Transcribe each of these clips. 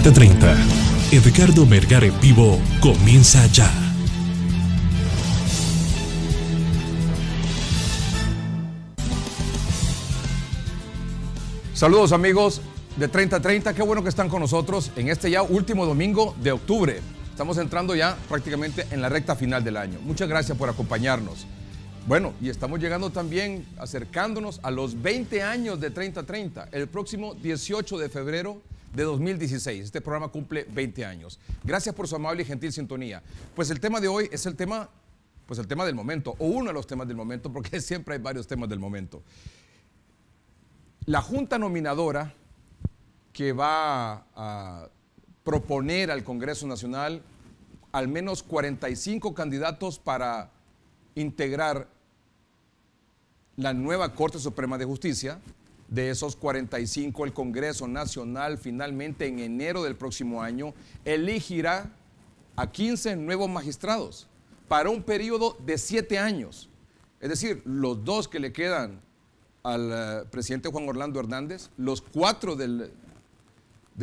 3030. Edgardo Melgar en vivo comienza ya. Saludos amigos de 3030, qué bueno que están con nosotros en este ya último domingo de octubre. Estamos entrando ya prácticamente en la recta final del año. Muchas gracias por acompañarnos. Bueno, y estamos llegando también, acercándonos a los 20 años de 3030, el próximo 18 de febrero de 2016. Este programa cumple 20 años. Gracias por su amable y gentil sintonía. Pues el tema de hoy es el tema del momento, o uno de los temas del momento, porque siempre hay varios temas del momento. La Junta Nominadora que va a proponer al Congreso Nacional al menos 45 candidatos para integrar la nueva Corte Suprema de Justicia. De esos 45, el Congreso Nacional finalmente en enero del próximo año elegirá a 15 nuevos magistrados para un periodo de 7 años. Es decir, los 2 que le quedan al presidente Juan Orlando Hernández, los 4 del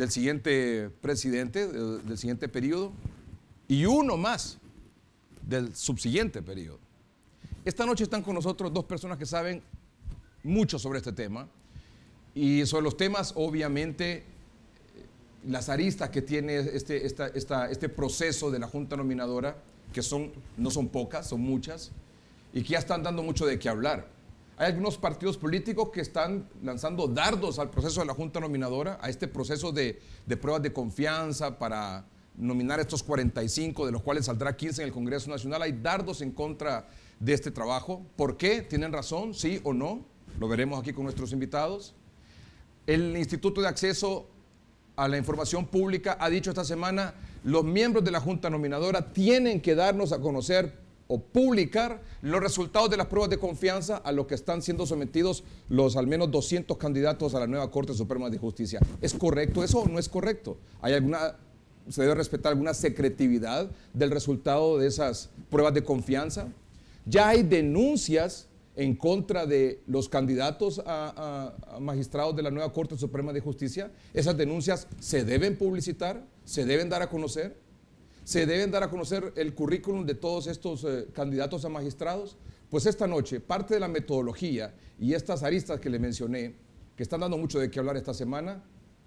siguiente presidente, del siguiente periodo, y 1 más del subsiguiente periodo. Esta noche están con nosotros 2 personas que saben mucho sobre este tema, y sobre los temas, obviamente, las aristas que tiene este proceso de la Junta Nominadora, que no son pocas, son muchas, y que ya están dando mucho de qué hablar. Hay algunos partidos políticos que están lanzando dardos al proceso de la Junta Nominadora, a este proceso de pruebas de confianza para nominar estos 45, de los cuales saldrá 15 en el Congreso Nacional. Hay dardos en contra de este trabajo. ¿Por qué? ¿Tienen razón? ¿Sí o no? Lo veremos aquí con nuestros invitados. El Instituto de Acceso a la Información Pública ha dicho esta semana: los miembros de la Junta Nominadora tienen que darnos a conocer o publicar los resultados de las pruebas de confianza a los que están siendo sometidos los al menos 200 candidatos a la nueva Corte Suprema de Justicia. ¿Es correcto eso o no es correcto? ¿Se debe respetar alguna secretividad del resultado de esas pruebas de confianza? Ya hay denuncias en contra de los candidatos a magistrados de la nueva Corte Suprema de Justicia. ¿Esas denuncias se deben publicitar? ¿Se deben dar a conocer? ¿Se deben dar a conocer el currículum de todos estos candidatos a magistrados? Pues esta noche, parte de la metodología y estas aristas que le mencioné, que están dando mucho de qué hablar esta semana,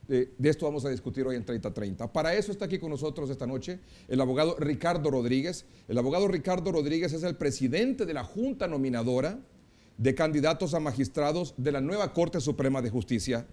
de esto vamos a discutir hoy en 3030. Para eso está aquí con nosotros esta noche el abogado Ricardo Rodríguez. El abogado Ricardo Rodríguez es el presidente de la Junta Nominadora de candidatos a magistrados de la nueva Corte Suprema de Justicia.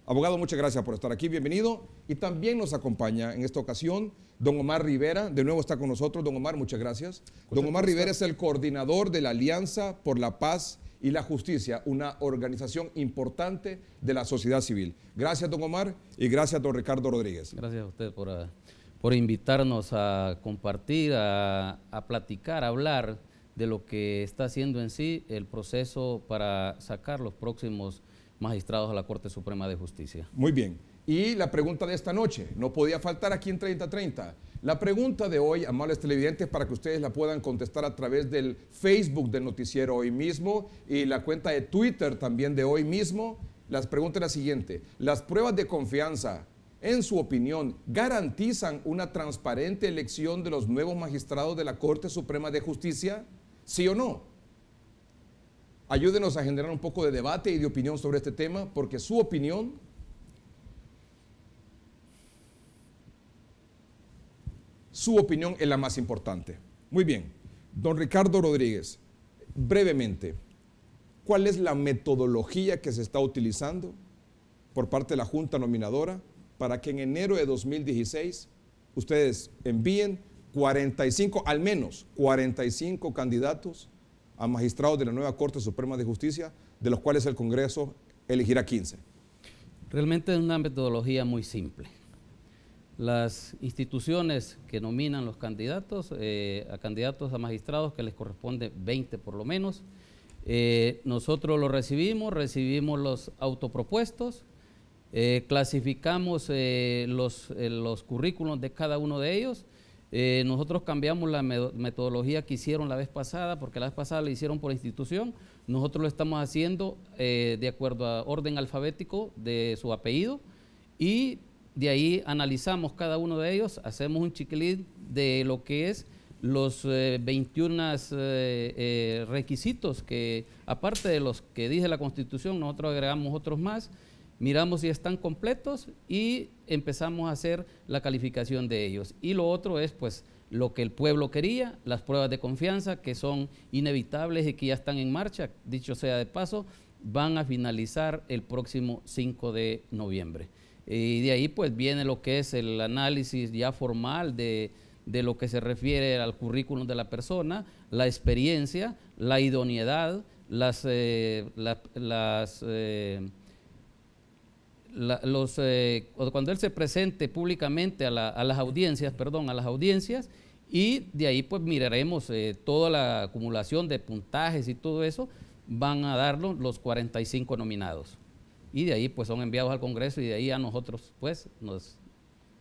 Abogado, muchas gracias por estar aquí, bienvenido. Y también nos acompaña en esta ocasión don Omar Rivera, de nuevo está con nosotros. Don Omar, muchas gracias. Don Omar Rivera es el coordinador de la Alianza por la Paz y la Justicia, una organización importante de la sociedad civil. Gracias, don Omar, y gracias, don Ricardo Rodríguez. Gracias a usted por invitarnos a compartir, a platicar, a hablar de lo que está haciendo en sí el proceso para sacar los próximos magistrados a la Corte Suprema de Justicia. Muy bien. Y la pregunta de esta noche, no podía faltar aquí en 3030. La pregunta de hoy, amables televidentes, para que ustedes la puedan contestar a través del Facebook del noticiero Hoy Mismo y la cuenta de Twitter también de Hoy Mismo. Las preguntas es la siguiente: ¿las pruebas de confianza, en su opinión, garantizan una transparente elección de los nuevos magistrados de la Corte Suprema de Justicia? ¿Sí o no? Ayúdenos a generar un poco de debate y de opinión sobre este tema, porque su opinión es la más importante. Muy bien, don Ricardo Rodríguez, brevemente, ¿cuál es la metodología que se está utilizando por parte de la Junta Nominadora para que en enero de 2016 ustedes envíen 45, al menos 45 candidatos a magistrados de la nueva Corte Suprema de Justicia, de los cuales el Congreso elegirá 15? Realmente es una metodología muy simple. Las instituciones que nominan los candidatos a magistrados, que les corresponde 20 por lo menos, nosotros los recibimos los autopropuestos, clasificamos los currículos de cada uno de ellos. Nosotros cambiamos la metodología que hicieron la vez pasada, porque la vez pasada la hicieron por institución. Nosotros lo estamos haciendo de acuerdo a orden alfabético de su apellido, y de ahí analizamos cada uno de ellos, hacemos un checklist de lo que es los 21 requisitos que, aparte de los que dice la Constitución, nosotros agregamos otros más, miramos si están completos y empezamos a hacer la calificación de ellos. Y lo otro es pues lo que el pueblo quería, las pruebas de confianza que son inevitables y que ya están en marcha, dicho sea de paso, van a finalizar el próximo 5 de noviembre. Y de ahí pues viene lo que es el análisis ya formal de lo que se refiere al currículum de la persona, la experiencia, la idoneidad, cuando él se presente públicamente a las audiencias, y de ahí pues miraremos toda la acumulación de puntajes y todo eso, van a darlo los 45 nominados. Y de ahí pues son enviados al Congreso y de ahí a nosotros pues nos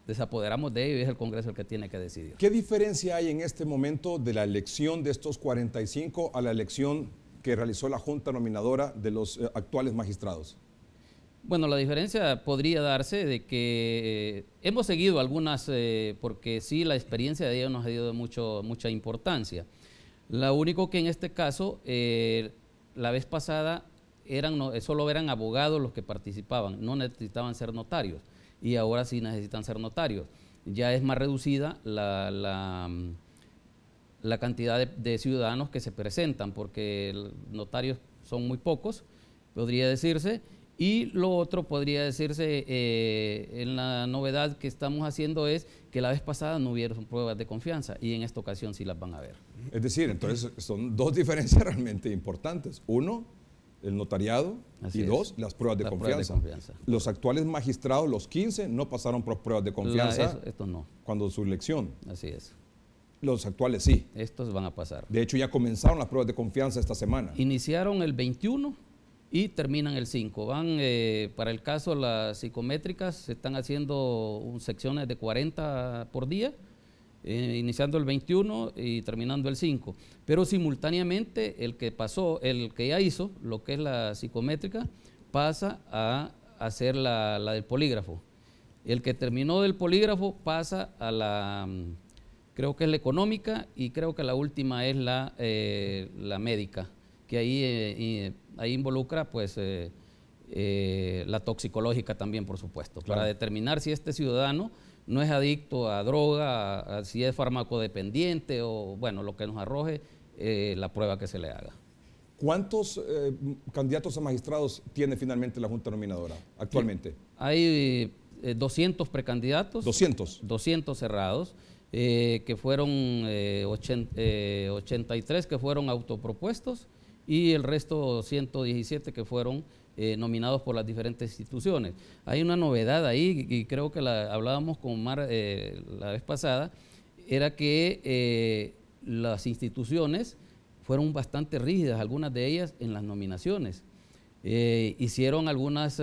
desapoderamos de ellos y es el Congreso el que tiene que decidir. ¿Qué diferencia hay en este momento de la elección de estos 45 a la elección que realizó la Junta Nominadora de los actuales magistrados? Bueno, la diferencia podría darse de que hemos seguido algunas, porque sí, la experiencia de ellos nos ha dado mucha importancia. Lo único que en este caso, la vez pasada, solo eran abogados los que participaban, no necesitaban ser notarios, y ahora sí necesitan ser notarios. Ya es más reducida la cantidad de ciudadanos que se presentan, porque los notarios son muy pocos, podría decirse. Y lo otro podría decirse, en la novedad que estamos haciendo es que la vez pasada no hubieron pruebas de confianza y en esta ocasión sí las van a ver. Es decir, entonces son dos diferencias realmente importantes. Uno, el notariado, y dos, las pruebas de confianza. Los actuales magistrados, los 15, no pasaron por pruebas de confianza estos no. Cuando su elección. Así es. Los actuales sí. Estos van a pasar. De hecho, ya comenzaron las pruebas de confianza esta semana. Iniciaron el 21 y terminan el 5. Van, para el caso, las psicométricas, se están haciendo secciones de 40 por día, iniciando el 21 y terminando el 5. Pero simultáneamente el que ya hizo lo que es la psicométrica, pasa a hacer la del polígrafo. El que terminó del polígrafo pasa a creo que es la económica y creo que la última es la médica, que ahí involucra pues la toxicológica también, por supuesto, claro, para determinar si este ciudadano no es adicto a droga, si es farmacodependiente o bueno, lo que nos arroje la prueba que se le haga. ¿Cuántos candidatos a magistrados tiene finalmente la Junta Nominadora actualmente? Hay 200 precandidatos. 200 cerrados, que fueron 83 que fueron autopropuestos y el resto 117 que fueron nominados por las diferentes instituciones. Hay una novedad ahí y creo que hablábamos con Mar la vez pasada, era que las instituciones fueron bastante rígidas, algunas de ellas en las nominaciones. Hicieron algunas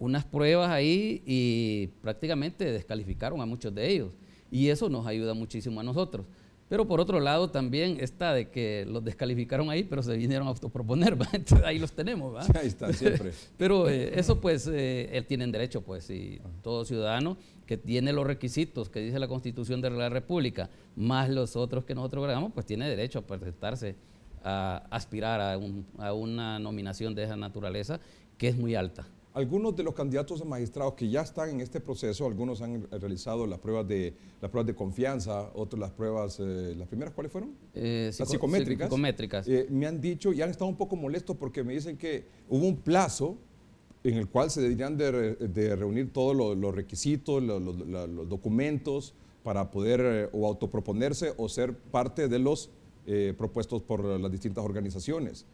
unas pruebas ahí y prácticamente descalificaron a muchos de ellos y eso nos ayuda muchísimo a nosotros. Pero por otro lado también está de que los descalificaron ahí, pero se vinieron a autoproponer, ¿va? Entonces, ahí los tenemos, ¿va? Ahí está, siempre. Pero eso pues, tienen derecho, pues, y todo ciudadano que tiene los requisitos que dice la Constitución de la República, más los otros que nosotros agregamos, pues tiene derecho a presentarse, a aspirar a una nominación de esa naturaleza, que es muy alta. Algunos de los candidatos a magistrados que ya están en este proceso, algunos han realizado las pruebas de confianza, otros las pruebas, ¿las primeras cuáles fueron? Las psicométricas. Me han dicho y han estado un poco molestos porque me dicen que hubo un plazo en el cual se deberían de reunir todos los requisitos, los documentos para poder o autoproponerse o ser parte de los propuestos por las distintas organizaciones.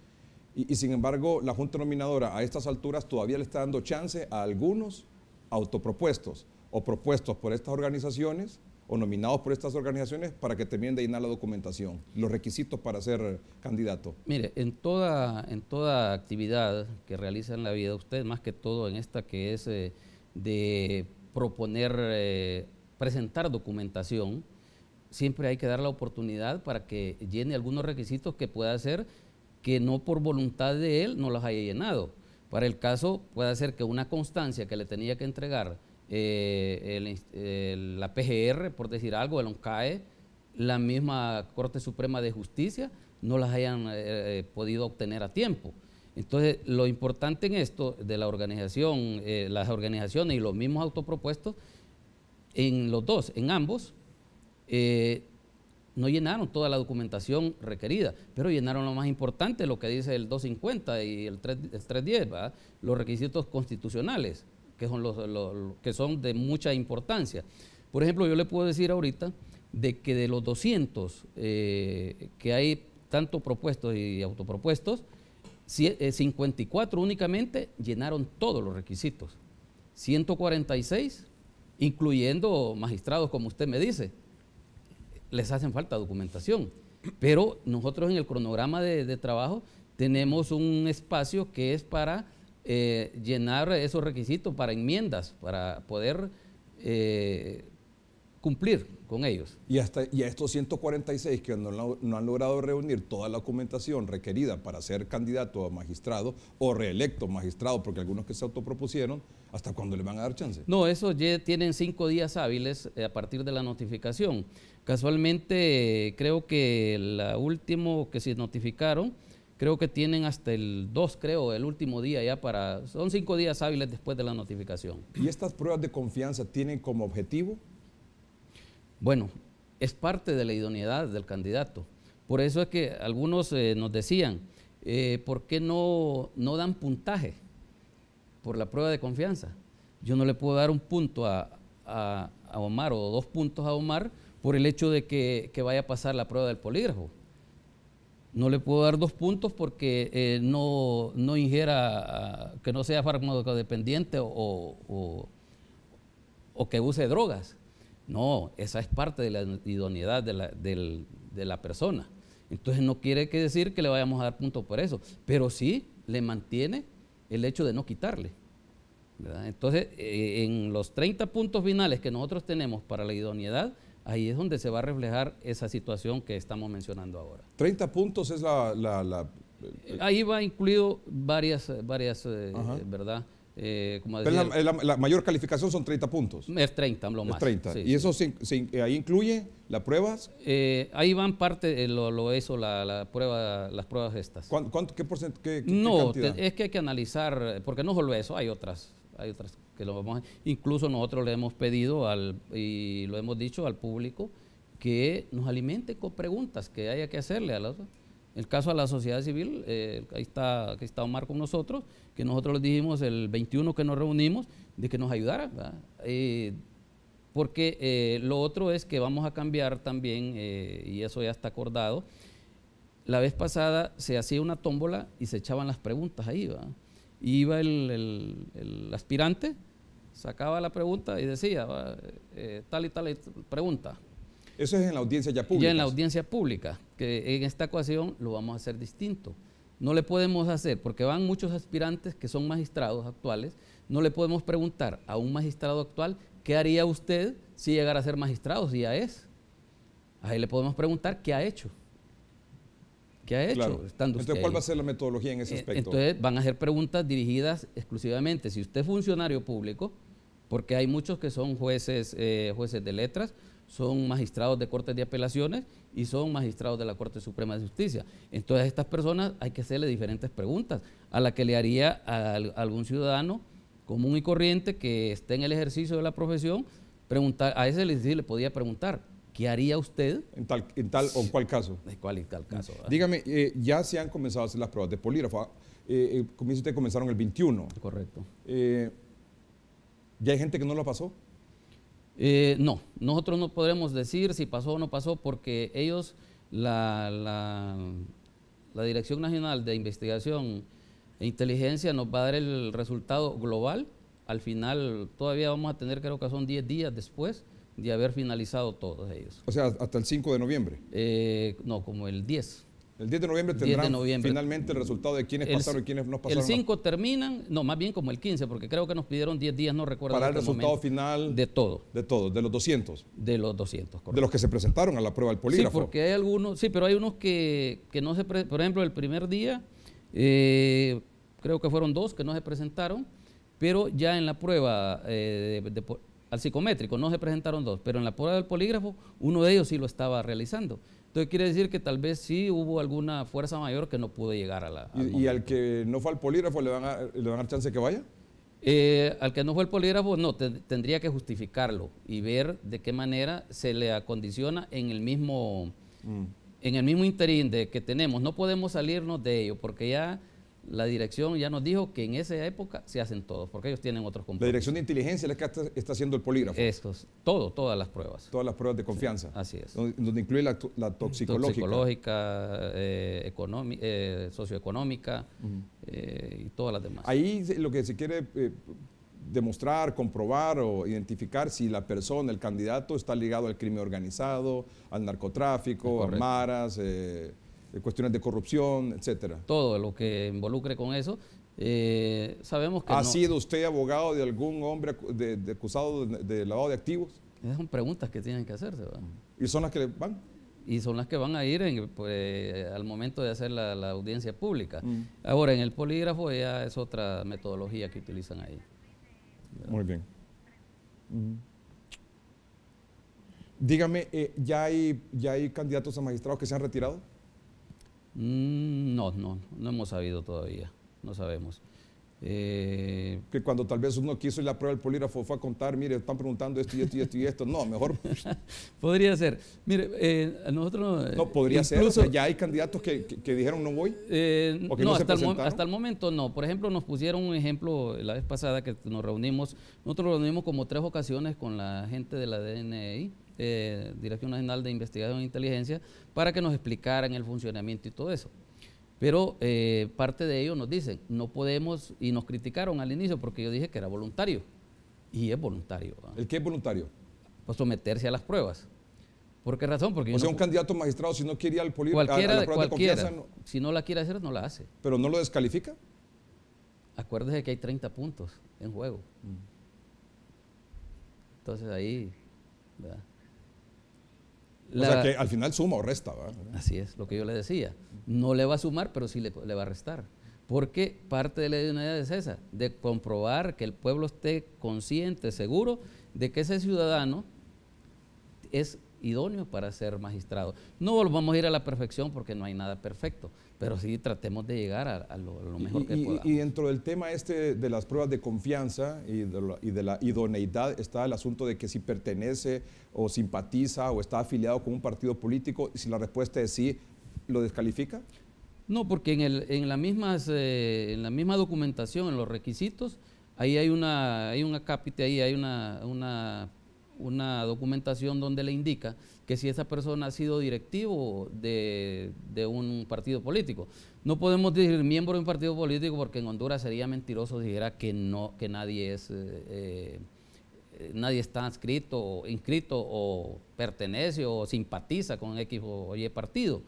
Y sin embargo, la Junta Nominadora a estas alturas todavía le está dando chance a algunos autopropuestos o propuestos por estas organizaciones o nominados por estas organizaciones para que terminen de llenar la documentación, los requisitos para ser candidato. Mire, en toda actividad que realiza en la vida, usted más que todo en esta que es de proponer, presentar documentación, siempre hay que dar la oportunidad para que llene algunos requisitos que pueda hacer que no por voluntad de él no los haya llenado. Para el caso, puede ser que una constancia que le tenía que entregar la PGR, por decir algo, el ONCAE, la misma Corte Suprema de Justicia, no las hayan podido obtener a tiempo. Entonces, lo importante en esto de la organización, las organizaciones y los mismos autopropuestos, en los dos, en ambos, no llenaron toda la documentación requerida, pero llenaron lo más importante, lo que dice el 250 y el 310, ¿verdad? Los requisitos constitucionales, que son, que son de mucha importancia. Por ejemplo, yo le puedo decir ahorita de que de los 200 que hay, tanto propuestos y autopropuestos, 54 únicamente llenaron todos los requisitos. 146, incluyendo magistrados, como usted me dice, les hacen falta documentación. Pero nosotros en el cronograma de trabajo tenemos un espacio que es para llenar esos requisitos para enmiendas, para poder cumplir con ellos. Y a estos 146 que no han logrado reunir toda la documentación requerida para ser candidato a magistrado o reelecto magistrado, porque algunos que se autopropusieron, ¿hasta cuándo le van a dar chance? No, esos ya tienen 5 días hábiles a partir de la notificación. Casualmente, creo que la última que se notificaron, creo que tienen hasta el 2, creo, el último día ya para... Son 5 días hábiles después de la notificación. ¿Y estas pruebas de confianza tienen como objetivo? Bueno, es parte de la idoneidad del candidato. Por eso es que algunos nos decían, ¿por qué no dan puntaje por la prueba de confianza? Yo no le puedo dar un punto a Omar o 2 puntos a Omar por el hecho de que vaya a pasar la prueba del polígrafo. No le puedo dar 2 puntos porque no ingiera, que no sea farmacodependiente o que use drogas. No, esa es parte de la idoneidad de la persona. Entonces no quiere decir que le vayamos a dar puntos por eso, pero sí le mantiene el hecho de no quitarle, ¿verdad? Entonces, en los 30 puntos finales que nosotros tenemos para la idoneidad, ahí es donde se va a reflejar esa situación que estamos mencionando ahora. 30 puntos es ahí va incluido varias ¿verdad? Como decía, pero la mayor calificación son 30 puntos. Es 30, lo más. Es 30. Sí, ¿Y eso ahí incluye las pruebas? Ahí van parte, las pruebas estas. ¿Qué porcentaje? No, cantidad? es que hay que analizar, porque no solo eso, hay otras que lo vamos a... Incluso nosotros le hemos pedido y lo hemos dicho al público que nos alimente con preguntas que haya que hacerle a los... El caso a la sociedad civil, ahí está Omar con nosotros, que nosotros les dijimos el 21 que nos reunimos, de que nos ayudara, porque lo otro es que vamos a cambiar también, y eso ya está acordado. La vez pasada se hacía una tómbola y se echaban las preguntas ahí, ¿va? Iba el aspirante, sacaba la pregunta y decía, tal y tal pregunta. Eso es en la audiencia ya pública. Ya en la audiencia pública, que en esta ocasión lo vamos a hacer distinto. No le podemos hacer, porque van muchos aspirantes que son magistrados actuales, no le podemos preguntar a un magistrado actual, ¿qué haría usted si llegara a ser magistrado, si ya es? Ahí le podemos preguntar, ¿qué ha hecho? ¿Qué ha hecho? Claro. Entonces, ¿cuál va a ser la metodología en ese aspecto? Entonces, van a ser preguntas dirigidas exclusivamente, si usted es funcionario público, porque hay muchos que son jueces de letras, son magistrados de cortes de apelaciones y son magistrados de la Corte Suprema de Justicia. Entonces a estas personas hay que hacerle diferentes preguntas a la que le haría a algún ciudadano común y corriente que esté en el ejercicio de la profesión, preguntar, a ese le podía preguntar, ¿qué haría usted? En tal o cual caso. ¿En cuál y tal caso? Dígame, ya se han comenzado a hacer las pruebas de polígrafo. Como dice usted, comenzaron el 21. Correcto. ¿Ya hay gente que no lo pasó? No, nosotros no podremos decir si pasó o no pasó porque ellos, la Dirección Nacional de Investigación e Inteligencia nos va a dar el resultado global. Al final todavía vamos a tener, creo que son 10 días después de haber finalizado todos ellos. O sea, hasta el 5 de noviembre. No, como el 10. El 10 de noviembre tendrán finalmente el resultado de quiénes pasaron y quiénes no pasaron. El 5 terminan, no, más bien como el 15, porque creo que nos pidieron 10 días, no recuerdo. Para el resultado final. De todo. De todos, de los 200. De los 200, correcto. De los que se presentaron a la prueba del polígrafo. Sí, porque hay algunos, sí, pero hay unos que no se, por ejemplo, el primer día, creo que fueron 2 que no se presentaron, pero ya en la prueba al psicométrico no se presentaron 2, pero en la prueba del polígrafo uno de ellos sí lo estaba realizando. Entonces quiere decir que tal vez sí hubo alguna fuerza mayor que no pudo llegar a la... ¿Y al que no fue al polígrafo le van a dar chance de que vaya? Al que no fue el polígrafo, no, tendría que justificarlo y ver de qué manera se le acondiciona en el mismo interín de que tenemos. No podemos salirnos de ello porque ya la dirección ya nos dijo que en esa época se hacen todos, porque ellos tienen otros compromisos. La dirección de inteligencia es la que está haciendo el polígrafo. Todas las pruebas. Todas las pruebas de confianza. Sí, así es. Donde incluye la toxicológica. Toxicológica, socioeconómica y todas las demás. Ahí lo que se quiere demostrar, comprobar o identificar si la persona, el candidato, está ligado al crimen organizado, al narcotráfico, a maras, cuestiones de corrupción, etcétera. Todo lo que involucre con eso. Sabemos que ¿Ha sido usted abogado de algún hombre acusado de lavado de activos? Esas son preguntas que tienen que hacerse, ¿verdad? ¿Y son las que van? Y son las que van a ir al momento de hacer la audiencia pública. Ahora, en el polígrafo ya es otra metodología que utilizan ahí, ¿verdad? Muy bien. Dígame, ¿ya hay candidatos a magistrados que se han retirado? No hemos sabido todavía, no sabemos. Que cuando tal vez uno quiso ir a la prueba del polígrafo fue a contar, mire, están preguntando esto y esto y esto y esto. No, mejor. Podría ser. Mire, nosotros... No, podría ser. O sea, ya hay candidatos que dijeron no voy. No, hasta el momento no. Por ejemplo, nos pusieron un ejemplo la vez pasada que nosotros nos reunimos como 3 ocasiones con la gente de la DNI, Dirección Nacional de Investigación e Inteligencia, para que nos explicaran el funcionamiento y todo eso. Pero parte de ellos nos dicen, no podemos, y nos criticaron al inicio porque yo dije que era voluntario, y es voluntario. ¿El qué es voluntario? Pues someterse a las pruebas. ¿Por qué razón? Porque o sea, un candidato magistrado, si no quiere ir al polígrafo, cualquiera, si no la quiere hacer, no la hace. ¿Pero no lo descalifica? Acuérdese que hay 30 puntos en juego. Entonces ahí, ¿verdad? O sea que al final suma o resta, ¿verdad? Así es, lo que yo le decía. No le va a sumar, pero sí le va a restar. Porque parte de la idoneidad es esa, de comprobar que el pueblo esté consciente, seguro, de que ese ciudadano es idóneo para ser magistrado. No vamos a ir a la perfección porque no hay nada perfecto, pero sí tratemos de llegar a lo mejor que podamos. Y dentro del tema de las pruebas de confianza y de la idoneidad está el asunto de que si pertenece o simpatiza o está afiliado con un partido político, y si la respuesta es sí, ¿lo descalifica? No, porque en la misma documentación, en los requisitos, ahí hay un acápite, ahí hay una documentación donde le indica que si esa persona ha sido directivo de un partido político. No podemos decir miembro de un partido político porque en Honduras sería mentiroso si dijera que nadie está inscrito o pertenece o simpatiza con X o Y partido.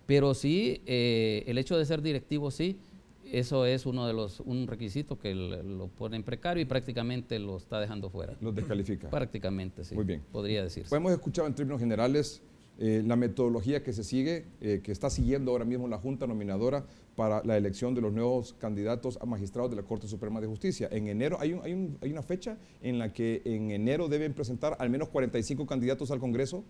Pero sí, el hecho de ser directivo sí, eso es un requisito que lo pone en precario y prácticamente lo está dejando fuera. Lo descalifica. Prácticamente, sí. Muy bien. Podría decirse. Pues hemos escuchado en términos generales la metodología que se sigue, que está siguiendo ahora mismo la Junta Nominadora para la elección de los nuevos candidatos a magistrados de la Corte Suprema de Justicia. En enero, hay una fecha en la que en enero deben presentar al menos 45 candidatos al Congreso.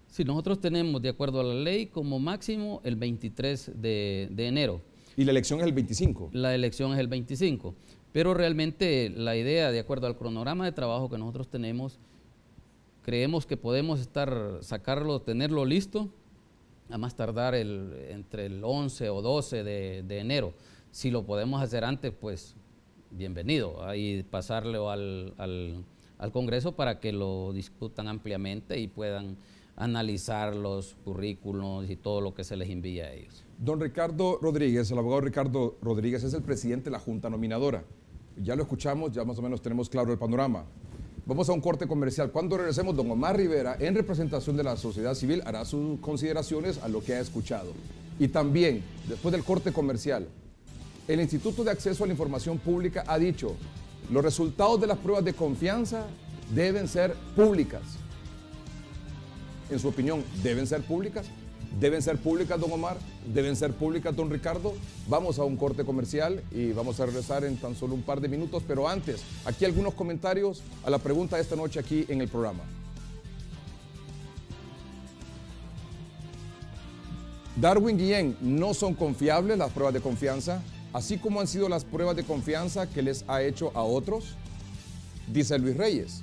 Sí, nosotros tenemos, de acuerdo a la ley, como máximo el 23 de enero. ¿Y la elección es el 25? La elección es el 25, pero realmente la idea, de acuerdo al cronograma de trabajo que nosotros tenemos, creemos que podemos tenerlo listo a más tardar entre el 11 o 12 de enero. Si lo podemos hacer antes, pues bienvenido, ahí pasarlo al Congreso para que lo discutan ampliamente y puedan analizar los currículos y todo lo que se les envía a ellos. Don Ricardo Rodríguez, el abogado Ricardo Rodríguez, es el presidente de la Junta Nominadora. Ya lo escuchamos, ya más o menos tenemos claro el panorama. Vamos a un corte comercial. Cuando regresemos, don Omar Rivera, en representación de la sociedad civil, hará sus consideraciones a lo que ha escuchado. Y también, después del corte comercial, el Instituto de Acceso a la Información Pública ha dicho, los resultados de las pruebas de confianza deben ser públicas. En su opinión, ¿deben ser públicas? ¿Deben ser públicas, don Omar? ¿Deben ser públicas, don Ricardo? Vamos a un corte comercial y vamos a regresar en tan solo un par de minutos, pero antes, aquí algunos comentarios a la pregunta de esta noche aquí en el programa. Darwin Guillén, ¿no son confiables las pruebas de confianza? Así como han sido las pruebas de confianza que les ha hecho a otros, dice Luis Reyes.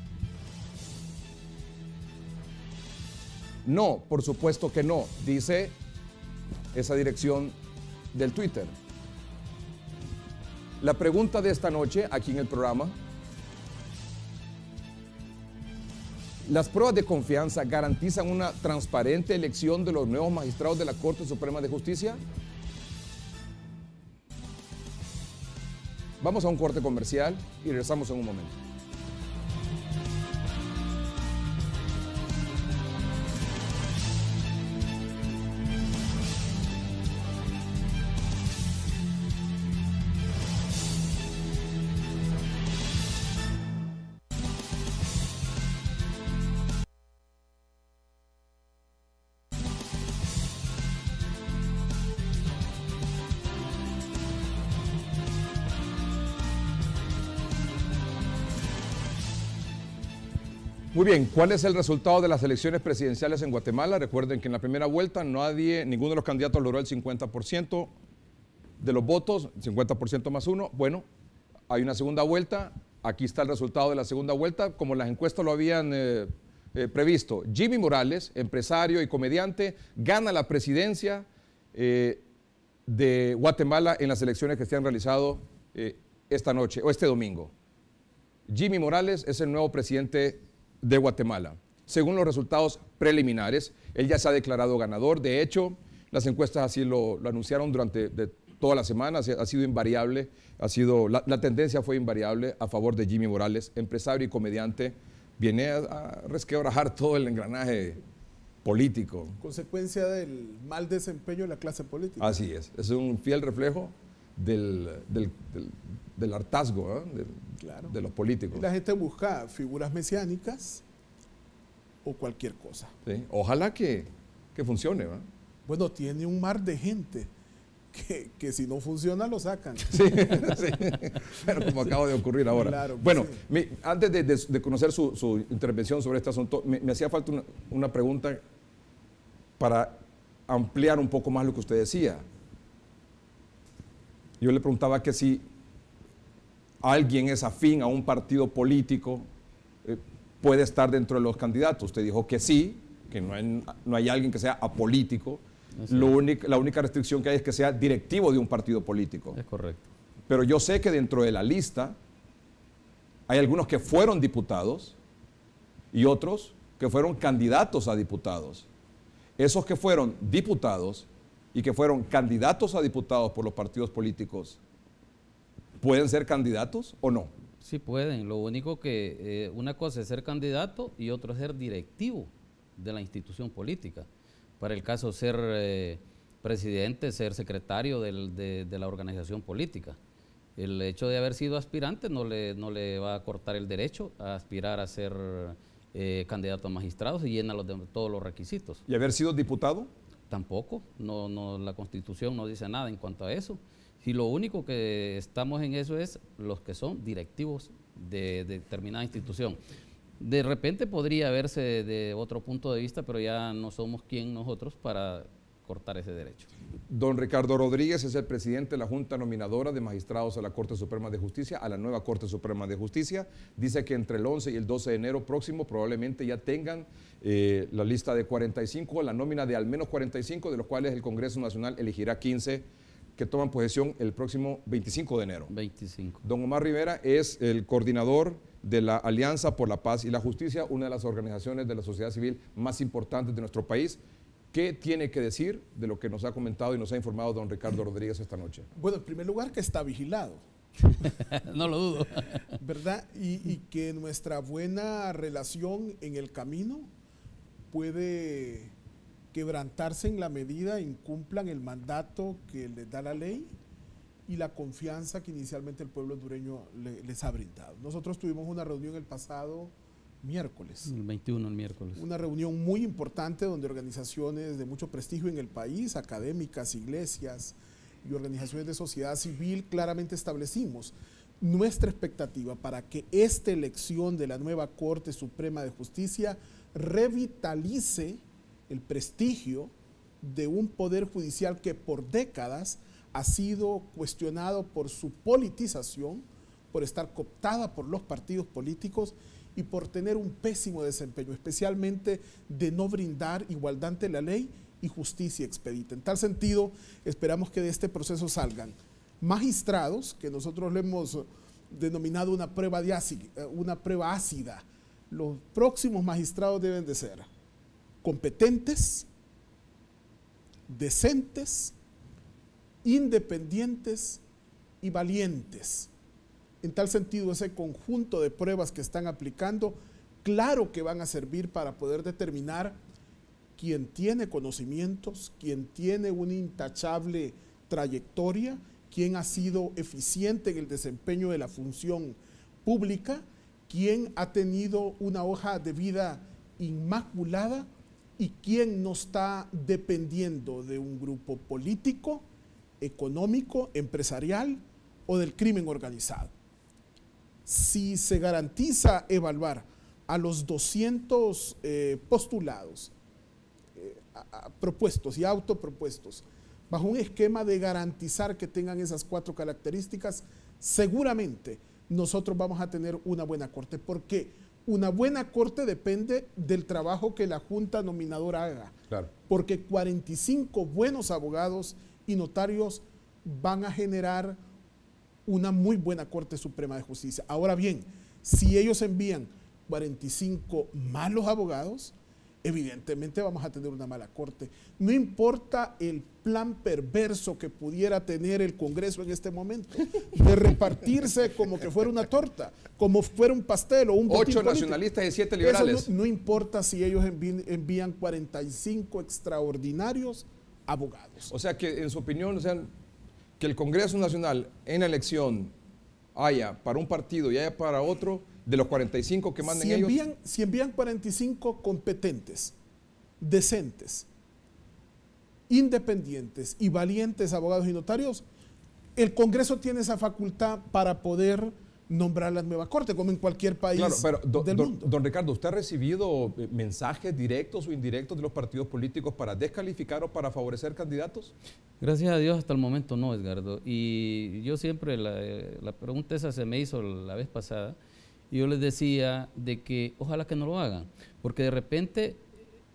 No, por supuesto que no, dice esa dirección del Twitter. La pregunta de esta noche aquí en el programa: ¿las pruebas de confianza garantizan una transparente elección de los nuevos magistrados de la Corte Suprema de Justicia? Vamos a un corte comercial y regresamos en un momento. Muy bien, ¿cuál es el resultado de las elecciones presidenciales en Guatemala? Recuerden que en la primera vuelta ninguno de los candidatos logró el 50% de los votos, 50% más uno. Bueno, hay una segunda vuelta, aquí está el resultado de la segunda vuelta, como las encuestas lo habían previsto. Jimmy Morales, empresario y comediante, gana la presidencia de Guatemala en las elecciones que se han realizado esta noche o este domingo. Jimmy Morales es el nuevo presidente de Guatemala. Según los resultados preliminares, él ya se ha declarado ganador. De hecho, las encuestas así lo anunciaron durante toda la semana, ha sido invariable, la tendencia fue invariable a favor de Jimmy Morales, empresario y comediante. Viene a resquebrajar todo el engranaje político. Consecuencia del mal desempeño de la clase política. Así es un fiel reflejo del hartazgo, ¿eh? Claro. De los políticos. Y la gente busca figuras mesiánicas o cualquier cosa. Sí. Ojalá que funcione, ¿verdad? Bueno, tiene un mar de gente que si no funciona lo sacan. Sí, sí. Pero como acaba de ocurrir ahora. Claro, bueno, sí. Antes de conocer su intervención sobre este asunto, me hacía falta una pregunta para ampliar un poco más lo que usted decía. Yo le preguntaba que si alguien es afín a un partido político, puede estar dentro de los candidatos. Usted dijo que sí, que no hay alguien que sea apolítico. La única restricción que hay es que sea directivo de un partido político. Es correcto. Pero yo sé que dentro de la lista hay algunos que fueron diputados y otros que fueron candidatos a diputados. Esos que fueron diputados y que fueron candidatos a diputados por los partidos políticos, ¿pueden ser candidatos o no? Sí pueden, lo único que una cosa es ser candidato y otra es ser directivo de la institución política. Para el caso ser presidente, ser secretario de la organización política. El hecho de haber sido aspirante no le va a cortar el derecho a aspirar a ser candidato a magistrados y llena todos los requisitos. ¿Y haber sido diputado? Tampoco, la Constitución no dice nada en cuanto a eso. Y lo único que estamos en eso es los que son directivos de determinada institución. De repente podría verse de otro punto de vista, pero ya no somos quien nosotros para cortar ese derecho. Don Ricardo Rodríguez es el presidente de la Junta Nominadora de Magistrados a la Corte Suprema de Justicia, a la nueva Corte Suprema de Justicia. Dice que entre el 11 y el 12 de enero próximo probablemente ya tengan la lista de 45, la nómina de al menos 45, de los cuales el Congreso Nacional elegirá 15 que toman posesión el próximo 25 de enero. 25. Don Omar Rivera es el coordinador de la Alianza por la Paz y la Justicia, una de las organizaciones de la sociedad civil más importantes de nuestro país. ¿Qué tiene que decir de lo que nos ha comentado y nos ha informado don Ricardo Rodríguez esta noche? Bueno, en primer lugar que está vigilado. No lo dudo. ¿Verdad? Y que nuestra buena relación en el camino puede quebrantarse en la medida incumplan el mandato que les da la ley y la confianza que inicialmente el pueblo hondureño les ha brindado. Nosotros tuvimos una reunión el pasado miércoles. El 21, el miércoles. Una reunión muy importante donde organizaciones de mucho prestigio en el país, académicas, iglesias y organizaciones de sociedad civil, claramente establecimos nuestra expectativa para que esta elección de la nueva Corte Suprema de Justicia revitalice el prestigio de un poder judicial que por décadas ha sido cuestionado por su politización, por estar cooptada por los partidos políticos y por tener un pésimo desempeño, especialmente de no brindar igualdad ante la ley y justicia expedita. En tal sentido, esperamos que de este proceso salgan magistrados, que nosotros le hemos denominado una prueba ácida. Los próximos magistrados deben de ser competentes, decentes, independientes y valientes. En tal sentido, ese conjunto de pruebas que están aplicando, claro que van a servir para poder determinar quién tiene conocimientos, quién tiene una intachable trayectoria, quién ha sido eficiente en el desempeño de la función pública, quién ha tenido una hoja de vida inmaculada y quién no está dependiendo de un grupo político, económico, empresarial o del crimen organizado. Si se garantiza evaluar a los 200 postulados propuestos y autopropuestos bajo un esquema de garantizar que tengan esas 4 características, seguramente nosotros vamos a tener una buena corte. ¿Por qué? Una buena corte depende del trabajo que la Junta Nominadora haga. Claro. Porque 45 buenos abogados y notarios van a generar una muy buena Corte Suprema de Justicia. Ahora bien, si ellos envían 45 malos abogados, evidentemente vamos a tener una mala corte. No importa el plan perverso que pudiera tener el Congreso en este momento, de repartirse como que fuera una torta, como fuera un pastel o un botín 8 político. nacionalistas y 7 liberales. Eso no importa si ellos envían 45 extraordinarios abogados. O sea que, en su opinión, o sea, que el Congreso Nacional en la elección haya para un partido y haya para otro, de los 45 que manden ellos. Si envían 45 competentes, decentes, independientes y valientes abogados y notarios, el Congreso tiene esa facultad para poder nombrar la nueva Corte, como en cualquier país del mundo. Don Ricardo, ¿usted ha recibido mensajes directos o indirectos de los partidos políticos para descalificar o para favorecer candidatos? Gracias a Dios hasta el momento no, Edgardo. Y yo siempre, la pregunta esa se me hizo la vez pasada, y yo les decía de que ojalá que no lo hagan, porque de repente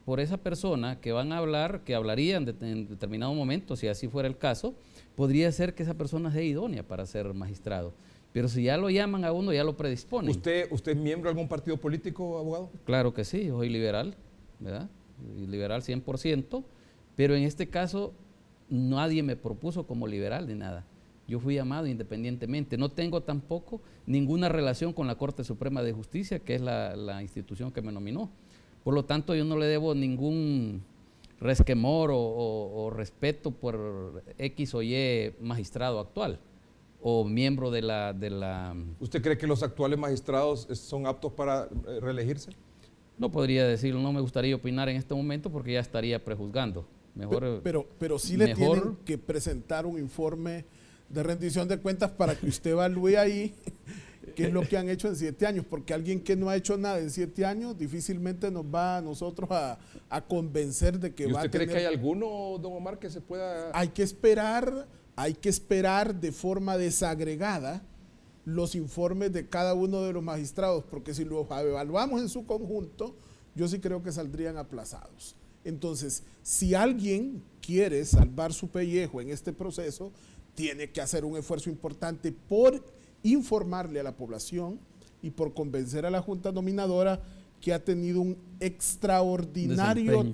por esa persona que van a hablar, que hablarían en determinado momento, si así fuera el caso, podría ser que esa persona sea idónea para ser magistrado. Pero si ya lo llaman a uno, ya lo predisponen. ¿Usted es miembro de algún partido político, abogado? Claro que sí, yo soy liberal, ¿verdad? Liberal 100%, pero en este caso nadie me propuso como liberal ni nada. Yo fui llamado independientemente. No tengo tampoco ninguna relación con la Corte Suprema de Justicia, que es la institución que me nominó. Por lo tanto, yo no le debo ningún resquemor o respeto por X o Y magistrado actual o miembro de la... ¿Usted cree que los actuales magistrados son aptos para reelegirse? No podría decirlo, no me gustaría opinar en este momento porque ya estaría prejuzgando. Mejor, pero sí le tienen que presentar un informe de rendición de cuentas para que usted evalúe ahí qué es lo que han hecho en 7 años, porque alguien que no ha hecho nada en 7 años difícilmente nos va a nosotros a convencer de que va a tener... ¿Y usted cree que hay alguno, don Omar, que se pueda...? Hay que esperar de forma desagregada los informes de cada uno de los magistrados, porque si los evaluamos en su conjunto, yo sí creo que saldrían aplazados. Entonces, si alguien quiere salvar su pellejo en este proceso, tiene que hacer un esfuerzo importante por informarle a la población y por convencer a la Junta Nominadora que ha tenido un extraordinario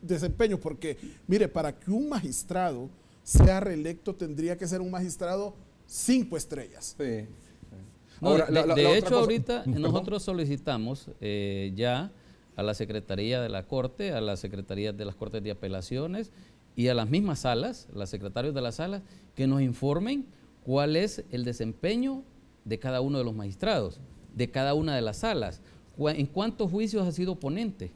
desempeño, porque mire, para que un magistrado sea reelecto tendría que ser un magistrado 5 estrellas. Sí. No, ahora, de hecho, ahorita nosotros solicitamos ya a la Secretaría de la Corte, a las Secretarías de las Cortes de Apelaciones y a las mismas salas, los secretarios de las salas, que nos informen cuál es el desempeño de cada uno de los magistrados, de cada una de las salas, ¿En cuántos juicios ha sido ponente?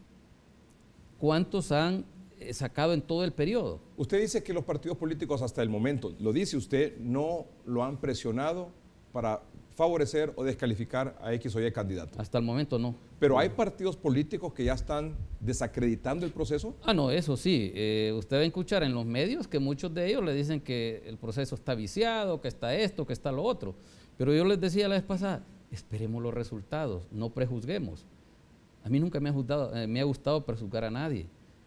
¿Cuántos han sacado en todo el periodo? Usted dice que los partidos políticos hasta el momento, lo dice usted, no lo han presionado para favorecer o descalificar a X o Y candidato. Hasta el momento no. Pero hay partidos políticos que ya están desacreditando el proceso. Ah, no, eso sí. Usted va a escuchar en los medios que muchos de ellos le dicen que el proceso está viciado, que está esto, que está lo otro. Pero yo les decía la vez pasada, esperemos los resultados, no prejuzguemos. A mí nunca me ha gustado prejuzgar a nadie.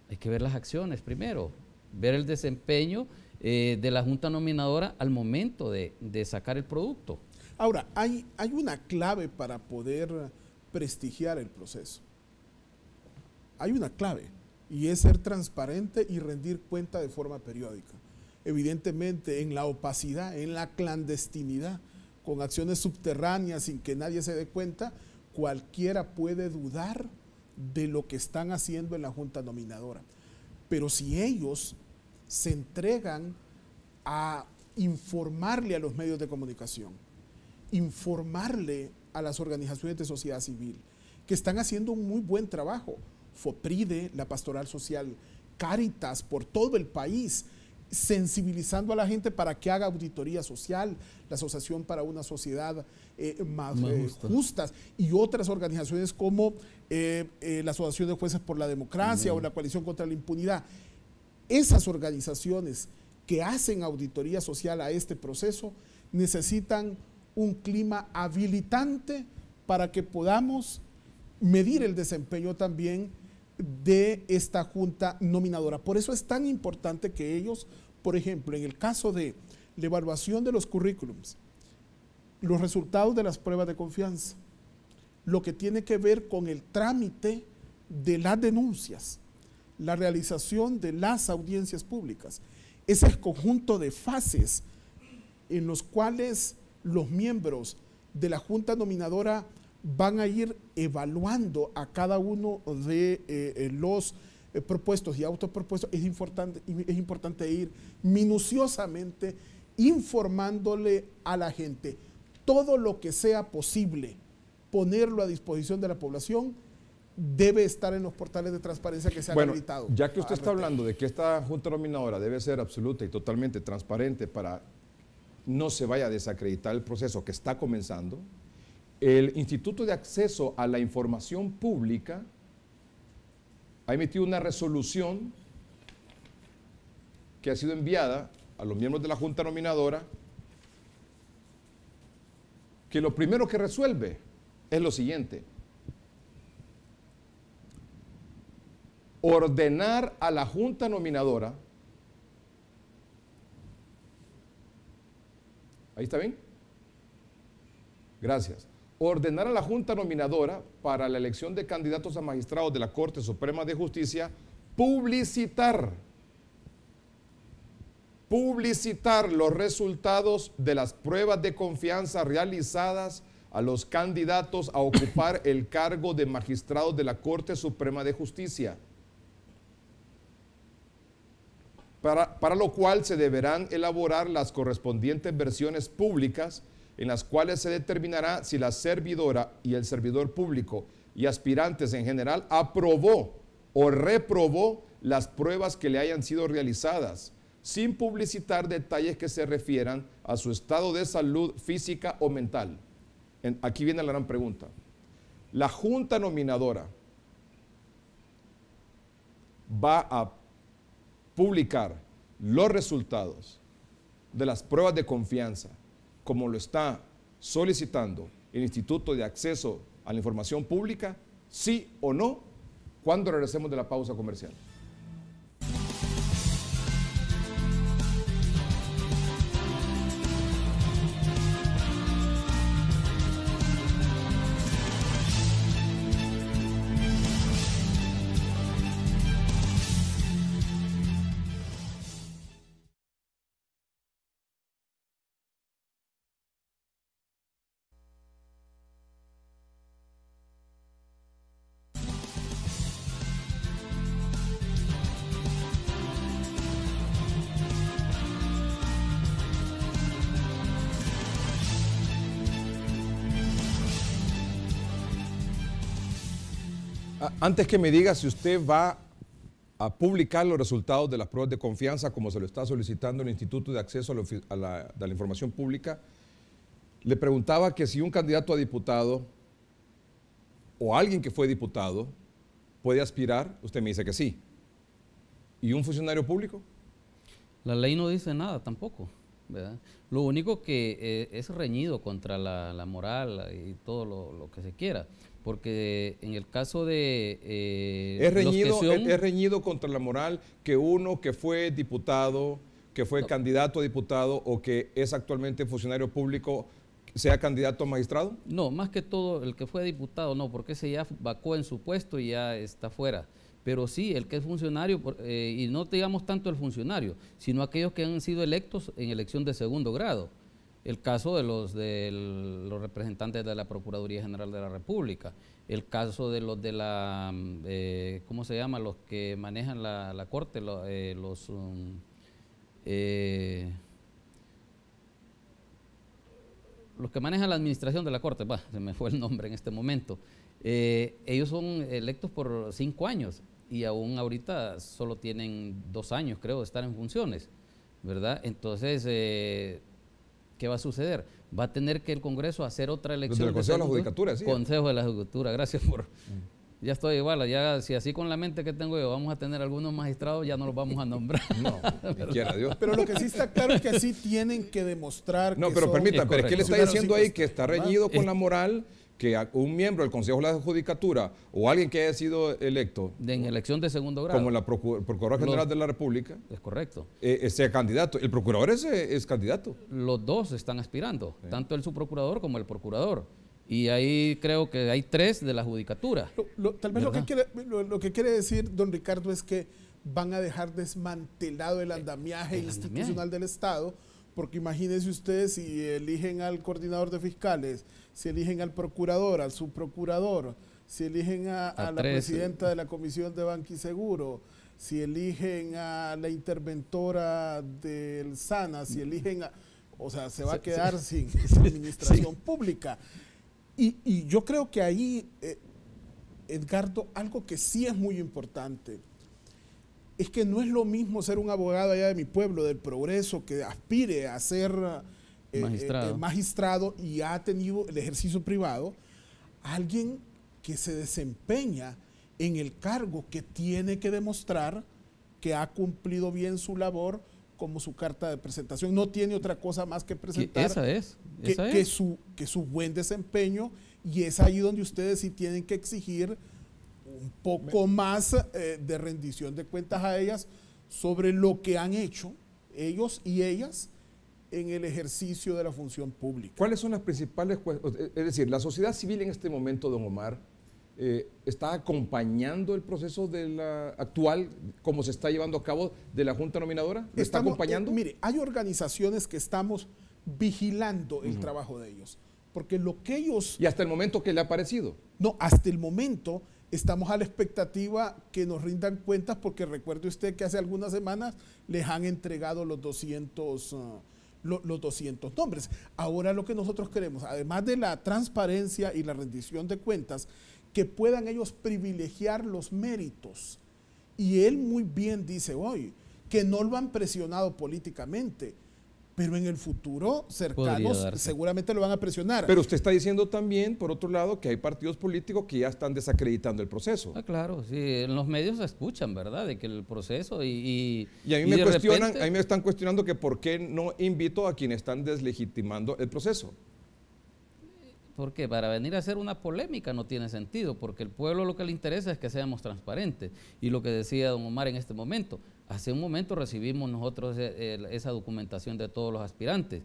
Hay que ver las acciones primero, ver el desempeño de la Junta Nominadora al momento de sacar el producto. Ahora, hay una clave para poder prestigiar el proceso. Hay una clave, y es ser transparente y rendir cuenta de forma periódica. Evidentemente, en la opacidad, en la clandestinidad, con acciones subterráneas sin que nadie se dé cuenta, cualquiera puede dudar de lo que están haciendo en la Junta Nominadora. Pero si ellos se entregan a informarle a los medios de comunicación, informarle a las organizaciones de sociedad civil, que están haciendo un muy buen trabajo, FOPRIDE, la Pastoral Social, Cáritas, por todo el país, sensibilizando a la gente para que haga auditoría social, la Asociación para una Sociedad más justa, y otras organizaciones como la Asociación de Jueces por la Democracia o la Coalición contra la Impunidad. Esas organizaciones que hacen auditoría social a este proceso necesitan un clima habilitante para que podamos medir el desempeño también de esta Junta Nominadora. Por eso es tan importante que ellos, por ejemplo, en el caso de la evaluación de los currículums, los resultados de las pruebas de confianza, lo que tiene que ver con el trámite de las denuncias, la realización de las audiencias públicas, ese conjunto de fases en los cuales los miembros de la Junta Nominadora van a ir evaluando a cada uno de los propuestos y autopropuestos. Es importante ir minuciosamente informándole a la gente todo lo que sea posible, ponerlo a disposición de la población. Debe estar en los portales de transparencia que se han habilitado. Ya que usted está hablando de que esta Junta Nominadora debe ser absoluta y totalmente transparente para no se vaya a desacreditar el proceso que está comenzando, el Instituto de Acceso a la Información Pública ha emitido una resolución que ha sido enviada a los miembros de la Junta Nominadora, que lo primero que resuelve es lo siguiente: ordenar a la Junta Nominadora. ¿Ahí está bien? Gracias. Ordenar a la Junta Nominadora para la elección de candidatos a magistrados de la Corte Suprema de Justicia publicitar los resultados de las pruebas de confianza realizadas a los candidatos a ocupar el cargo de magistrados de la Corte Suprema de Justicia, para lo cual se deberán elaborar las correspondientes versiones públicas en las cuales se determinará si la servidora y el servidor público y aspirantes en general aprobó o reprobó las pruebas que le hayan sido realizadas, sin publicitar detalles que se refieran a su estado de salud física o mental. Aquí viene la gran pregunta. La Junta Nominadora va a publicar los resultados de las pruebas de confianza, como lo está solicitando el Instituto de Acceso a la Información Pública, sí o no, cuando regresemos de la pausa comercial. Antes que me diga si usted va a publicar los resultados de las pruebas de confianza como se lo está solicitando el Instituto de Acceso a la Información Pública, le preguntaba que si un candidato a diputado o alguien que fue diputado puede aspirar, usted me dice que sí. ¿Y un funcionario público? La ley no dice nada tampoco, ¿verdad? Lo único que es reñido contra la moral y todo lo que se quiera, porque en el caso de es reñido contra la moral que uno que fue diputado, que fue candidato a diputado o que es actualmente funcionario público sea candidato a magistrado. No, más que todo el que fue diputado no, porque ese ya vacó en su puesto y ya está fuera. Pero sí, el que es funcionario, y no digamos tanto el funcionario, sino aquellos que han sido electos en elección de segundo grado. El caso de los representantes de la Procuraduría General de la República, el caso de los de la, ¿cómo se llama? Los que manejan la Corte, los que manejan la administración de la Corte, se me fue el nombre en este momento. Ellos son electos por 5 años y aún ahorita solo tienen 2 años, creo, de estar en funciones, ¿verdad? Entonces, ¿qué va a suceder? Va a tener que el Congreso hacer otra elección. Del Consejo de la Judicatura, sí. Consejo de la Judicatura, gracias por... Ya estoy igual, ya si así con la mente que tengo yo vamos a tener algunos magistrados, ya no los vamos a nombrar. No, quiera Dios. Pero lo que sí está claro es que sí tienen que demostrar no, que pero son... permítanme, pero es que le está diciendo ahí que está reñido con la moral, que un miembro del Consejo de la Judicatura o alguien que haya sido electo en elección de segundo grado, como la Procuradora General de la República, es correcto, sea candidato. El procurador es candidato. Los dos están aspirando, tanto el subprocurador como el procurador. Y ahí creo que hay 3 de la judicatura. Tal vez lo que quiere decir don Ricardo es que van a dejar desmantelado el andamiaje institucional del Estado, porque imagínense ustedes si eligen al coordinador de fiscales, si eligen al procurador, al subprocurador, si eligen a la presidenta de la Comisión de Banquiseguro, si eligen a la interventora del SANA, si eligen a... O sea, se va a quedar sin administración pública. Y yo creo que ahí, Edgardo, algo que sí es muy importante, es que no es lo mismo ser un abogado allá de mi pueblo, del Progreso, que aspire a ser magistrado y ha tenido el ejercicio privado, alguien que se desempeña en el cargo que tiene que demostrar que ha cumplido bien su labor como su carta de presentación. No tiene otra cosa más que presentar que su buen desempeño, y es ahí donde ustedes sí tienen que exigir un poco más de rendición de cuentas a ellas sobre lo que han hecho ellos y ellas en el ejercicio de la función pública. ¿Cuáles son las principales cuestiones? Es decir, la sociedad civil en este momento, don Omar, ¿está acompañando el proceso actual, como se está llevando a cabo, de la Junta Nominadora? ¿Lo está acompañando? Mire, hay organizaciones que estamos vigilando el trabajo de ellos, porque lo que ellos... ¿Y hasta el momento qué le ha parecido? No, hasta el momento estamos a la expectativa que nos rindan cuentas, porque recuerde usted que hace algunas semanas les han entregado los 200 nombres. Ahora lo que nosotros queremos, además de la transparencia y la rendición de cuentas, que puedan ellos privilegiar los méritos. Y él muy bien dice hoy que no lo han presionado políticamente, pero en el futuro cercano seguramente lo van a presionar. Pero usted está diciendo también, por otro lado, que hay partidos políticos que ya están desacreditando el proceso. Claro, sí, en los medios se escuchan, ¿verdad?, de que el proceso y a mí me cuestionan, a mí me están cuestionando que por qué no invito a quienes están deslegitimando el proceso. Porque para venir a hacer una polémica no tiene sentido, porque el pueblo lo que le interesa es que seamos transparentes. Y lo que decía don Omar en este momento, hace un momento recibimos nosotros esa documentación de todos los aspirantes.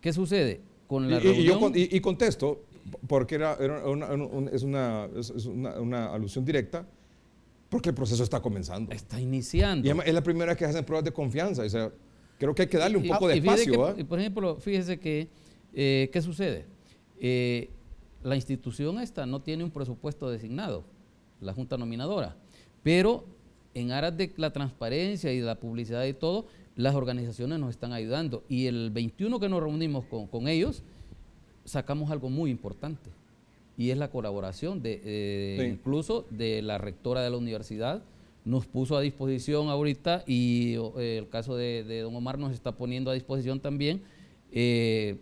¿Qué sucede? Con la reunión... y contesto, porque es una alusión directa, porque el proceso está comenzando. Está iniciando. Y además es la primera vez que hacen pruebas de confianza. O sea, creo que hay que darle un poco de espacio. Por ejemplo, fíjese que, ¿qué sucede? La institución esta no tiene un presupuesto designado, la Junta Nominadora, pero en aras de la transparencia y de la publicidad y todo, las organizaciones nos están ayudando, y el 21 que nos reunimos con ellos, sacamos algo muy importante, y es la colaboración incluso de la rectora de la universidad. Nos puso a disposición ahorita, y el caso de don Omar nos está poniendo a disposición también, que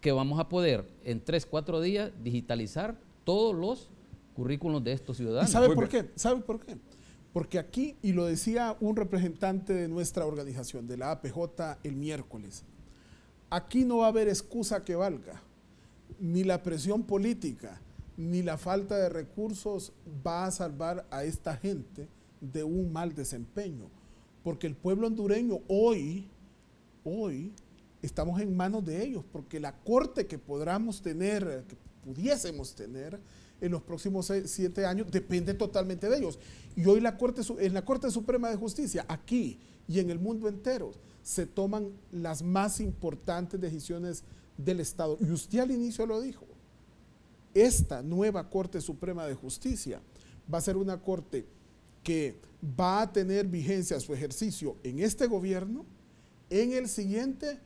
vamos a poder en 3-4 días digitalizar todos los currículos de estos ciudadanos. ¿Y sabe por qué? ¿Sabe por qué? Porque aquí, y lo decía un representante de nuestra organización, de la APJ, el miércoles, aquí no va a haber excusa que valga. Ni la presión política, ni la falta de recursos va a salvar a esta gente de un mal desempeño. Porque el pueblo hondureño hoy estamos en manos de ellos, porque la corte que pudiésemos tener en los próximos 7 años depende totalmente de ellos. Y hoy en la Corte Suprema de Justicia, aquí y en el mundo entero, se toman las más importantes decisiones del Estado. Y usted al inicio lo dijo, esta nueva Corte Suprema de Justicia va a ser una corte que va a tener vigencia su ejercicio en este gobierno, en el siguiente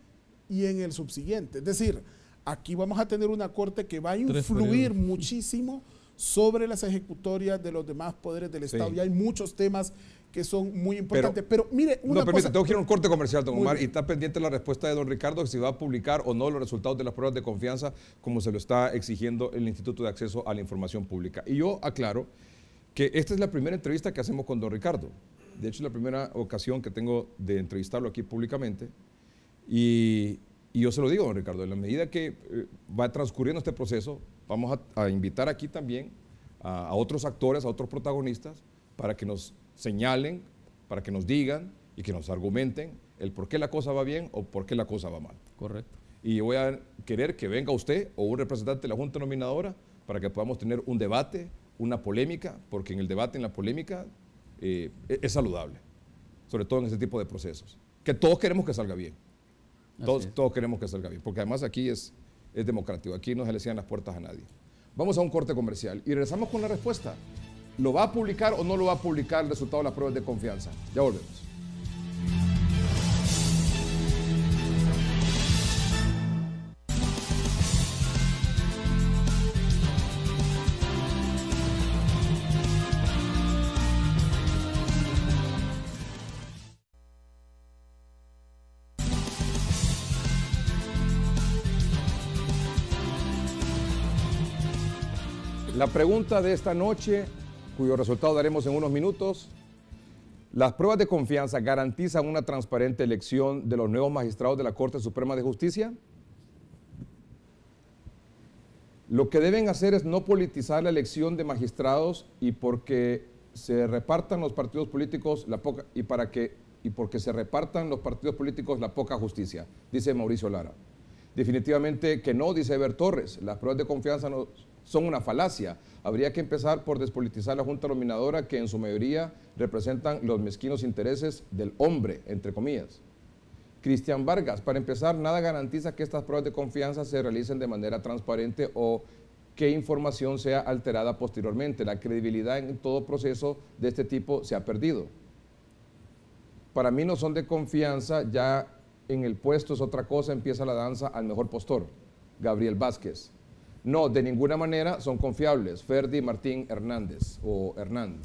y en el subsiguiente. Es decir, aquí vamos a tener una corte que va a influir muchísimo sobre las ejecutorias de los demás poderes del Estado. Sí. Y hay muchos temas que son muy importantes. Pero mire, una cosa... Tengo que ir a un corte comercial, don Omar, y está pendiente la respuesta de don Ricardo, si va a publicar o no los resultados de las pruebas de confianza, como se lo está exigiendo el Instituto de Acceso a la Información Pública. Y yo aclaro que esta es la primera entrevista que hacemos con don Ricardo. De hecho, es la primera ocasión que tengo de entrevistarlo aquí públicamente. Y yo se lo digo, don Ricardo, en la medida que va transcurriendo este proceso, vamos a invitar aquí también a otros actores, a otros protagonistas, para que nos señalen, para que nos digan y que nos argumenten el por qué la cosa va bien o por qué la cosa va mal. Correcto. Y yo voy a querer que venga usted o un representante de la Junta Nominadora para que podamos tener un debate, una polémica, porque en el debate, en la polémica, es saludable, sobre todo en este tipo de procesos, que todos queremos que salga bien. Todos queremos que salga bien, porque además aquí es democrático, aquí no se le cierran las puertas a nadie. Vamos a un corte comercial y regresamos con la respuesta. ¿Lo va a publicar o no lo va a publicar el resultado de las pruebas de confianza? Ya volvemos. La pregunta de esta noche, cuyo resultado daremos en unos minutos: ¿las pruebas de confianza garantizan una transparente elección de los nuevos magistrados de la Corte Suprema de Justicia? Lo que deben hacer es no politizar la elección de magistrados y porque se repartan los partidos políticos porque se repartan los partidos políticos la poca justicia, dice Mauricio Lara. Definitivamente que no, dice Eber Torres. Las pruebas de confianza no son una falacia. Habría que empezar por despolitizar la Junta Nominadora, que en su mayoría representan los mezquinos intereses del hombre, entre comillas. Cristian Vargas, para empezar, nada garantiza que estas pruebas de confianza se realicen de manera transparente o que información sea alterada posteriormente. La credibilidad en todo proceso de este tipo se ha perdido. Para mí no son de confianza, ya en el puesto es otra cosa, empieza la danza al mejor postor. Gabriel Vázquez. No, de ninguna manera son confiables. Ferdi Martín Hernández o Hernán.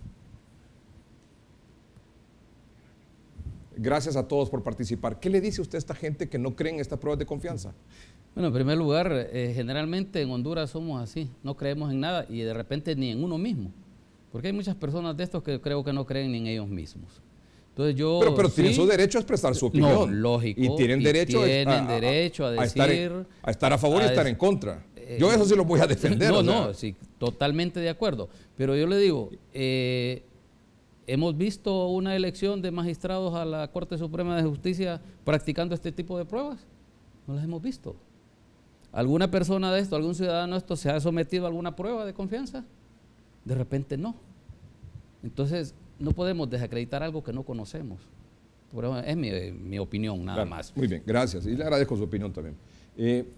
Gracias a todos por participar. ¿Qué le dice usted a esta gente que no cree en estas pruebas de confianza? Bueno, en primer lugar, generalmente en Honduras somos así, no creemos en nada y de repente ni en uno mismo. Porque hay muchas personas de estos que creo que no creen ni en ellos mismos. Entonces yo, pero tienen su derecho a expresar su opinión. No, lógico. Y tienen derecho, a decir... A estar a favor y estar en contra. Yo eso sí lo voy a defender. Sí, totalmente de acuerdo. Pero yo le digo, hemos visto una elección de magistrados a la Corte Suprema de Justicia practicando este tipo de pruebas. No las hemos visto. ¿Alguna persona de esto, algún ciudadano de esto se ha sometido a alguna prueba de confianza? De repente no. Entonces, no podemos desacreditar algo que no conocemos. Es mi opinión, nada más. Muy bien, gracias. Y le agradezco su opinión también.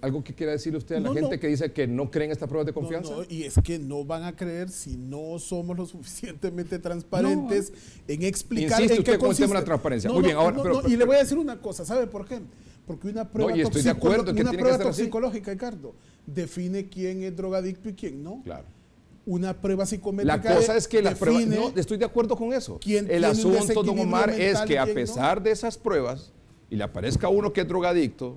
¿Algo que quiera decirle usted a la gente que dice que no creen estas pruebas de confianza? No, y es que no van a creer si no somos lo suficientemente transparentes en explicar en qué consiste. Con el tema de la transparencia. Muy bien, ahora... y le voy a decir una cosa, ¿sabe por qué? Porque una prueba, estoy de acuerdo, una prueba toxicológica, Ricardo, define quién es drogadicto y quién no. Claro. Una prueba psicométrica. La cosa es que las pruebas, define no, estoy de acuerdo con eso. quién El tiene un asunto, don desequilibrio Omar, es mental que y a quién no. pesar de esas pruebas, y le aparezca uno que es drogadicto,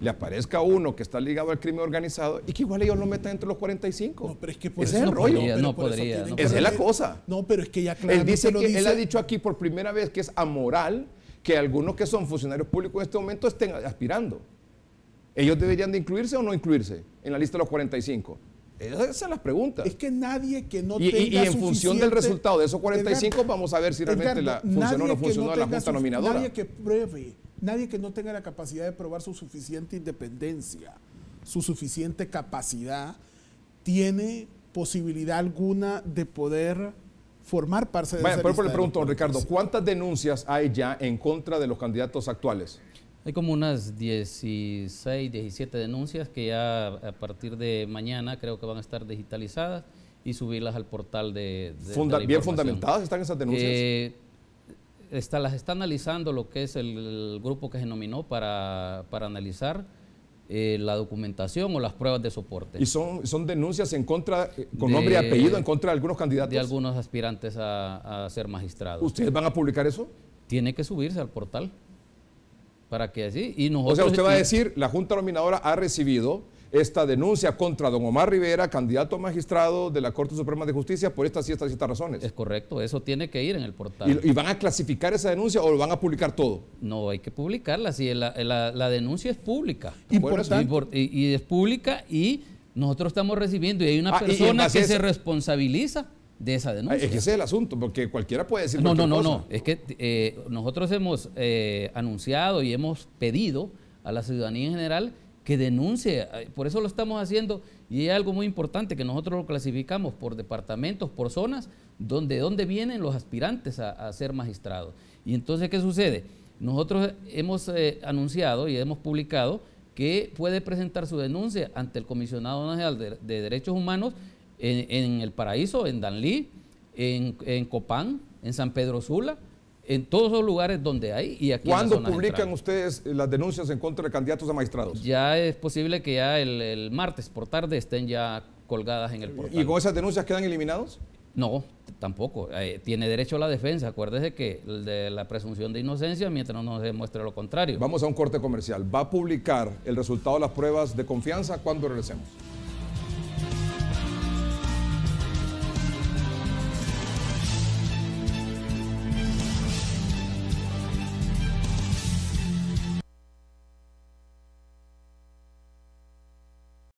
le aparezca uno que está ligado al crimen organizado, y que igual ellos lo metan entre los 45. No, pero es que por Ese eso es el rollo. pero No por eso podría, tienen no que Esa es la rever- cosa. No, pero es que ya Él claramente dice lo que dice. él ha dicho aquí por primera vez que es amoral que algunos que son funcionarios públicos en este momento estén aspirando. ¿Ellos deberían de incluirse o no incluirse en la lista de los 45? Esas son las preguntas. Es que nadie que no Y tenga en función del suficiente- resultado de esos 45 Edgardo, vamos a ver si realmente Edgardo, funcionó o nadie no que funcionó la tenga Junta Nominadora. Nadie que pruebe, nadie que no tenga la capacidad de probar su suficiente independencia, su suficiente capacidad, tiene posibilidad alguna de poder formar parte de Vaya, esa por eso lista le de pregunto, los don Ricardo, 45. ¿cuántas denuncias hay ya en contra de los candidatos actuales? Hay como unas 16, 17 denuncias que ya a partir de mañana creo que van a estar digitalizadas y subirlas al portal de la ¿Bien información. fundamentadas están esas denuncias? Las está analizando lo que es el grupo que se nominó para analizar la documentación o las pruebas de soporte ¿Y son denuncias en contra, con nombre y apellido, en contra de algunos candidatos? de algunos aspirantes a ser magistrados. ¿Ustedes van a publicar eso? Tiene que subirse al portal para que así. Y O nosotros, sea, usted va a decir, la Junta Nominadora ha recibido esta denuncia contra don Omar Rivera, candidato a magistrado de la Corte Suprema de Justicia, por estas y estas razones. es correcto, eso tiene que ir en el portal. ¿Y van a clasificar esa denuncia o lo van a publicar todo? No, hay que publicarla, si la denuncia es pública. Importante. Y es pública y nosotros estamos recibiendo y hay una Y en persona base que a se esa- responsabiliza de esa Es denuncia. que ese es el asunto, porque cualquiera puede decir No, cualquier cosa. no, es que nosotros hemos anunciado y hemos pedido a la ciudadanía en general que denuncie, por eso lo estamos haciendo y hay algo muy importante que nosotros lo clasificamos por departamentos, por zonas, donde vienen los aspirantes a ser magistrados. Y entonces, ¿qué sucede? Nosotros hemos anunciado y hemos publicado que puede presentar su denuncia ante el Comisionado Nacional de Derechos Humanos en El Paraíso, en Danlí, en Copán, en San Pedro Sula, en todos los lugares donde hay y aquí en la ¿Cuándo zona publican central. ustedes las denuncias en contra de candidatos a magistrados? Ya es posible que ya el martes por tarde estén ya colgadas en el portal. ¿Y con esas denuncias quedan eliminados? No, tampoco. Tiene derecho a la defensa. Acuérdese que el de la presunción de inocencia mientras no se demuestre lo contrario. Vamos a un corte comercial. ¿Va a publicar el resultado de las pruebas de confianza cuando regresemos?